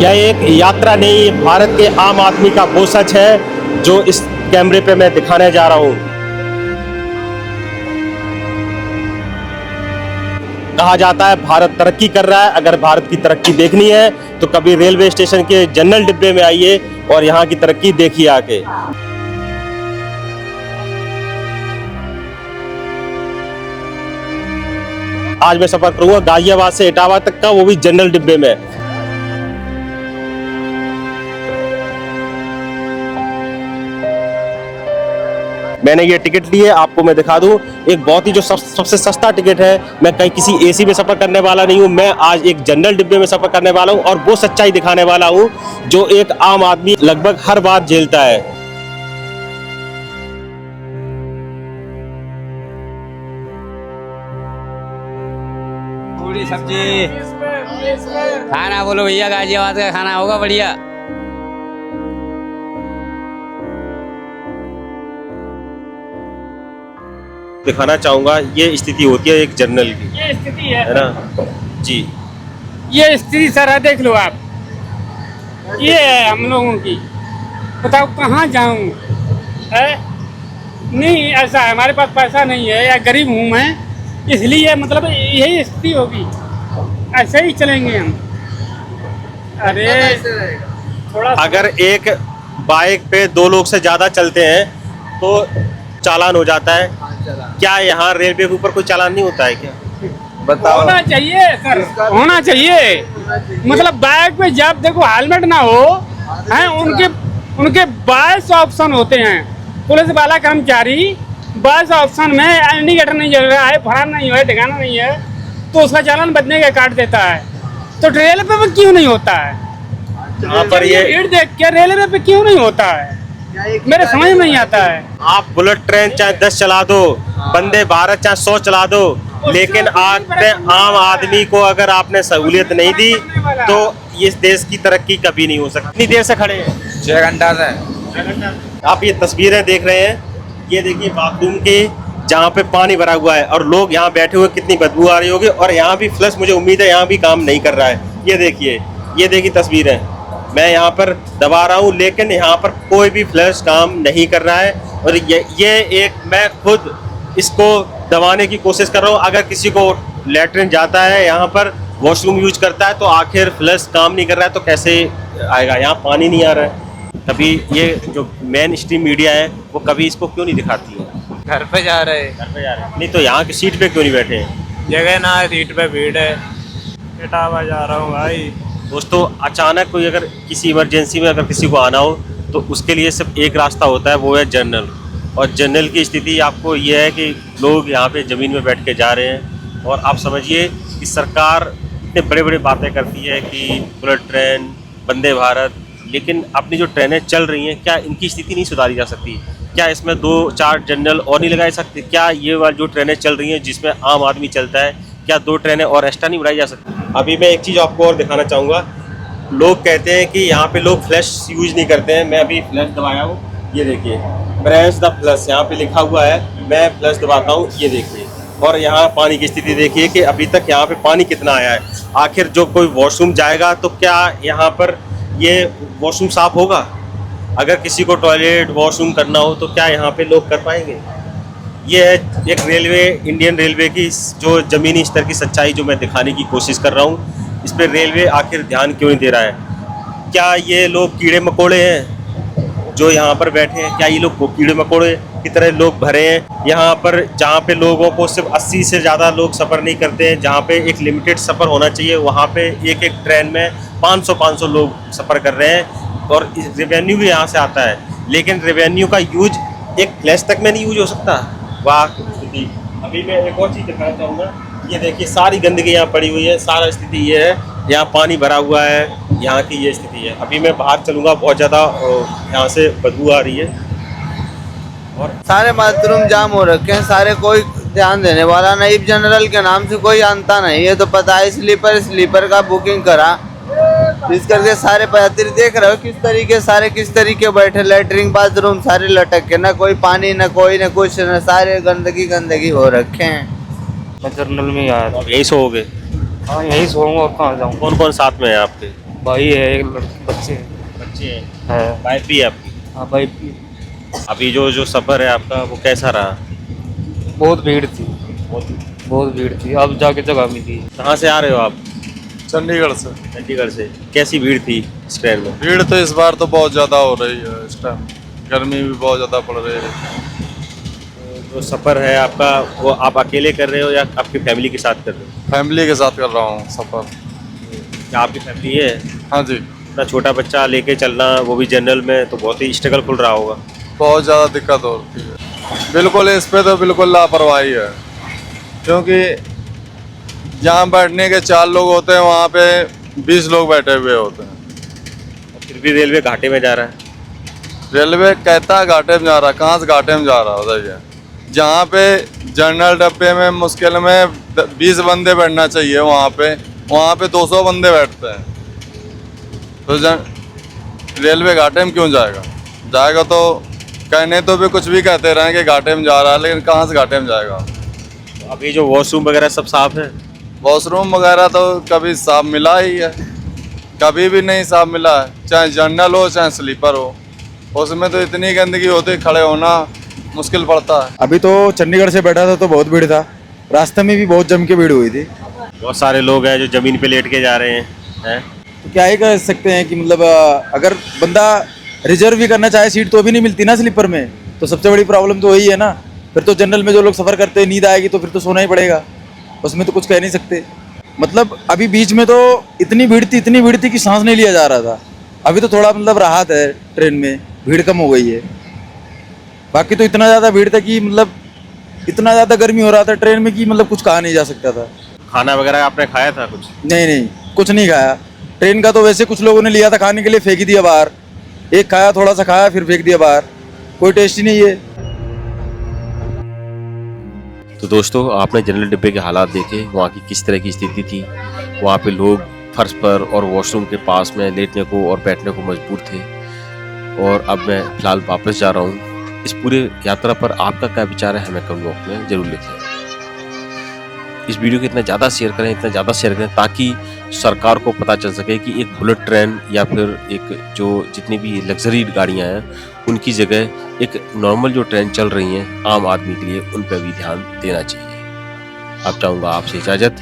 यह एक यात्रा नहीं, भारत के आम आदमी का वो सच है जो इस कैमरे पे मैं दिखाने जा रहा हूँ। कहा जाता है भारत तरक्की कर रहा है। अगर भारत की तरक्की देखनी है तो कभी रेलवे स्टेशन के जनरल डिब्बे में आइए और यहाँ की तरक्की देखिए आके। आज मैं सफर करूंगा गाजियाबाद से इटावा तक का, वो भी जनरल डिब्बे में। मैंने ये टिकट ली है, आपको मैं दिखा दूं। एक बहुत ही जो सबसे सस्ता टिकट है। मैं कहीं किसी एसी में सफर करने वाला नहीं हूं, मैं आज एक जनरल डिब्बे में सफर करने वाला हूं और वो सच्चाई दिखाने वाला हूं जो एक आम आदमी लगभग हर बार झेलता है। पूरी सब्जी खाना बोलो भैया, गाजियाबाद का खाना होगा बढ़िया। दिखाना चाहूंगा ये स्थिति होती है एक जनरल की, ये स्थिति है ना जी। ये स्थिति सर है, देख लो आप। ये है हम लोगों की। बताओ कहाँ जाऊँ है? नहीं ऐसा है, हमारे पास पैसा नहीं है या गरीब हूँ मैं, इसलिए मतलब यही स्थिति होगी। ऐसे ही चलेंगे हम। अरे थोड़ा अगर एक बाइक पे 2 लोग से ज्यादा चलते हैं तो चालान हो जाता है। क्या यहाँ रेलवे के ऊपर कोई चालान नहीं होता है क्या? बताओ। होना चाहिए सर, होना चाहिए। मतलब बाइक पे जब देखो हेलमेट ना हो हैं, उनके 22 ऑप्शन होते हैं। पुलिस वाला कर्मचारी 22 ऑप्शन में इंडिकेटर नहीं जल रहा है, फरार नहीं है, ठिकाना नहीं है, तो उसका चालान बचने का काट देता है। तो रेलवे पे क्यों नहीं होता है? यहाँ पर ये भीड़ देख के रेलवे पे क्यों नहीं होता है, मेरे समझ में नहीं आता है। आप बुलेट ट्रेन चाहे 10 चला दो, वंदे भारत चाहे 100 चला दो, लेकिन आपने आम आदमी को अगर आपने सहूलियत नहीं दी तो इस देश की तरक्की कभी नहीं हो सकती। कितनी देर से खड़े हैं? 6 घंटा से। आप ये तस्वीरें देख रहे हैं, ये देखिए बाथरूम की जहाँ पे पानी भरा हुआ है और लोग यहाँ बैठे हुए, कितनी बदबू आ रही होगी। और यहाँ भी फ्लश, मुझे उम्मीद है यहाँ भी काम नहीं कर रहा है। ये देखिए तस्वीरें मैं यहाँ पर दबा रहा हूँ, लेकिन यहाँ पर कोई भी फ्लश काम नहीं कर रहा है। और ये एक मैं खुद इसको दबाने की कोशिश कर रहा हूँ। अगर किसी को लैट्रिन जाता है, यहाँ पर वॉशरूम यूज करता है, तो आखिर फ्लश काम नहीं कर रहा है तो कैसे आएगा? यहाँ पानी नहीं आ रहा है। कभी ये जो मेन स्ट्रीम मीडिया है वो कभी इसको क्यों नहीं दिखाती है? घर पे जा रहे नहीं तो यहाँ की सीट पे क्यों नहीं बैठे हैं? जगह ना है, सीट पे भीड़ है। इटावा जा रहा हूँ भाई। दोस्तों, अचानक कोई अगर किसी इमरजेंसी में अगर किसी को आना हो तो उसके लिए सिर्फ एक रास्ता होता है, वो है जनरल। और जनरल की स्थिति आपको ये है कि लोग यहाँ पे ज़मीन में बैठ के जा रहे हैं। और आप समझिए कि सरकार इतने बड़े बड़े बातें करती है कि बुलेट ट्रेन, वंदे भारत, लेकिन अपनी जो ट्रेनें चल रही हैं, क्या इनकी स्थिति नहीं सुधारी जा सकती? क्या इसमें 2-4 जनरल और नहीं लगाए सकते? क्या ये वाली जो ट्रेनें चल रही हैं जिसमें आम आदमी चलता है, क्या 2 ट्रेनें और एक्स्ट्रा नहीं बढ़ाई जा सकती? अभी मैं एक चीज़ आपको और दिखाना चाहूँगा। लोग कहते हैं कि यहाँ पे लोग फ्लैश यूज नहीं करते हैं। मैं अभी फ्लैश दबाया हूँ, ये देखिए, प्रेस द फ्लश यहाँ पे लिखा हुआ है। मैं फ्लश दबाता हूँ, ये देखिए। और यहाँ पानी की स्थिति देखिए कि अभी तक यहाँ पे पानी कितना आया है। आखिर जो कोई वॉशरूम जाएगा तो क्या यहाँ पर ये वॉशरूम साफ होगा? अगर किसी को टॉयलेट वॉशरूम करना हो तो क्या यहाँ पे लोग कर पाएंगे? ये है एक रेलवे, इंडियन रेलवे की जो ज़मीनी स्तर की सच्चाई जो मैं दिखाने की कोशिश कर रहा हूँ। इस पर रेलवे आखिर ध्यान क्यों नहीं दे रहा है? क्या ये लोग कीड़े मकोड़े हैं जो यहाँ पर बैठे हैं? क्या ये लोग कीड़े मकोड़े की तरह लोग भरे हैं यहाँ पर, जहाँ पे लोगों को सिर्फ 80 से ज़्यादा लोग सफ़र नहीं करते हैं? जहाँ पे एक लिमिटेड सफ़र होना चाहिए, वहाँ पे एक ट्रेन में 500 लोग सफ़र कर रहे हैं। और रेवेन्यू भी यहाँ से आता है, लेकिन रेवेन्यू का यूज एक फ्लैश तक में नहीं यूज हो सकता। वाह स्थिति। अभी मैं एक और चीज़ दिखाना चाहूँगा। ये देखिए सारी गंदगी यहाँ पड़ी हुई है। सारा स्थिति ये है, यहाँ पानी भरा हुआ है, यहाँ की ये स्थिति है। अभी मैं बाहर चलूँगा, बहुत ज़्यादा यहाँ से बदबू आ रही है। और सारे बाथरूम जाम हो रखे हैं सारे, कोई ध्यान देने वाला नहीं। जनरल के नाम से कोई जानता नहीं, ये तो पता है। स्लीपर का बुकिंग करा, इस करके सारे यात्री देख रहे हो किस तरीके बैठे। लेटरिन बाथरूम सारे लटक के, ना कोई पानी, ना कोई, ना कुछ, ना सारे गंदगी हो रखे हैं। मैं जनरल में आया था। यही सोओगे? हाँ यही सोऊंगा, और कहाँ जाऊँ। कौन कौन साथ में है आपके? भाई है एक बच्चे हैं। बच्चे हैं, है वाइफ भी है आपकी। हाँ भाई अभी जो जो सफ़र है आपका वो कैसा रहा? बहुत भीड़ थी, बहुत भीड़ थी, अब जाके जगह मिली। कहाँ से आ रहे हो आप? चंडीगढ़ से। चंडीगढ़ से। कैसी भीड़ थी इस ट्रेन में? भीड़ तो इस बार तो बहुत ज़्यादा हो रही है इस टाइम, गर्मी भी बहुत ज़्यादा पड़ रही है। जो सफ़र है आपका वो आप अकेले कर रहे हो या आपकी फैमिली के साथ कर रहे हो? फैमिली के साथ कर रहा हूँ सफ़र। क्या आपकी फैमिली है? हाँ जी, इतना छोटा बच्चा लेके चलना वो भी जनरल में तो बहुत ही स्ट्रगल खुल रहा होगा। बहुत ज़्यादा दिक्कत होती है। बिल्कुल इस पे तो बिल्कुल लापरवाही है, क्योंकि जहाँ बैठने के 4 लोग होते हैं वहाँ पे 20 लोग बैठे हुए होते हैं। और फिर भी रेलवे घाटे में जा रहा है। रेलवे कहता है घाटे में जा रहा है, कहाँ से घाटे में जा रहा है बताइए। जहाँ पे जनरल डब्बे में मुश्किल में 20 बंदे बैठना चाहिए वहाँ पे 200 बंदे बैठते हैं। तो रेलवे घाटे में क्यों जाएगा? जाएगा तो कहने तो भी कुछ भी कहते रहें कि घाटे में जा रहा है, लेकिन कहाँ से घाटे में जाएगा? तो अभी जो वॉशरूम वगैरह सब साफ है? वॉशरूम वगैरह तो कभी साफ मिला ही है, कभी भी नहीं साफ मिला है, चाहे जनरल हो चाहे स्लीपर हो। उसमें तो इतनी गंदगी होती है, खड़े होना मुश्किल पड़ता है। अभी तो चंडीगढ़ से बैठा था तो बहुत भीड़ था, रास्ते में भी बहुत जम के भीड़ हुई थी। बहुत सारे लोग हैं जो ज़मीन पे लेट के जा रहे हैं। तो क्या ही कर सकते हैं कि मतलब अगर बंदा रिजर्व भी करना चाहे सीट तो भी नहीं मिलती ना स्लीपर में, तो सबसे बड़ी प्रॉब्लम तो वही है ना। फिर तो जनरल में जो लोग सफ़र करते हैं नींद आएगी तो फिर तो सोना ही पड़ेगा, उसमें तो कुछ कह नहीं सकते। मतलब अभी बीच में तो इतनी भीड़ थी कि सांस नहीं लिया जा रहा था। अभी तो थोड़ा मतलब राहत है, ट्रेन में भीड़ कम हो गई है। बाकी तो इतना ज़्यादा भीड़ था कि मतलब इतना ज़्यादा गर्मी हो रहा था ट्रेन में कि मतलब कुछ कहा नहीं जा सकता था। खाना वगैरह आपने खाया था कुछ? नहीं, कुछ नहीं खाया। ट्रेन का तो वैसे कुछ लोगों ने लिया था खाने के लिए, फेंक ही दिया बाहर। एक खाया, थोड़ा सा खाया, फिर फेंक दिया बाहर। कोई टेस्ट ही नहीं है। तो दोस्तों आपने जनरल डिब्बे के हालात देखे, वहाँ की किस तरह की स्थिति थी। वहाँ पे लोग फर्श पर और वॉशरूम के पास में लेटने को और बैठने को मजबूर थे। और अब मैं फ़िलहाल वापस जा रहा हूँ। इस पूरे यात्रा पर आपका क्या विचार है हमें कमेंट बॉक्स में ज़रूर लिखें। इस वीडियो को इतना ज़्यादा शेयर करें ताकि सरकार को पता चल सके कि एक बुलेट ट्रेन या फिर एक जो जितनी भी लग्जरी गाड़ियाँ हैं उनकी जगह एक नॉर्मल जो ट्रेन चल रही हैं आम आदमी के लिए, उन पर भी ध्यान देना चाहिए। अब चाहूँगा आपसे इजाज़त।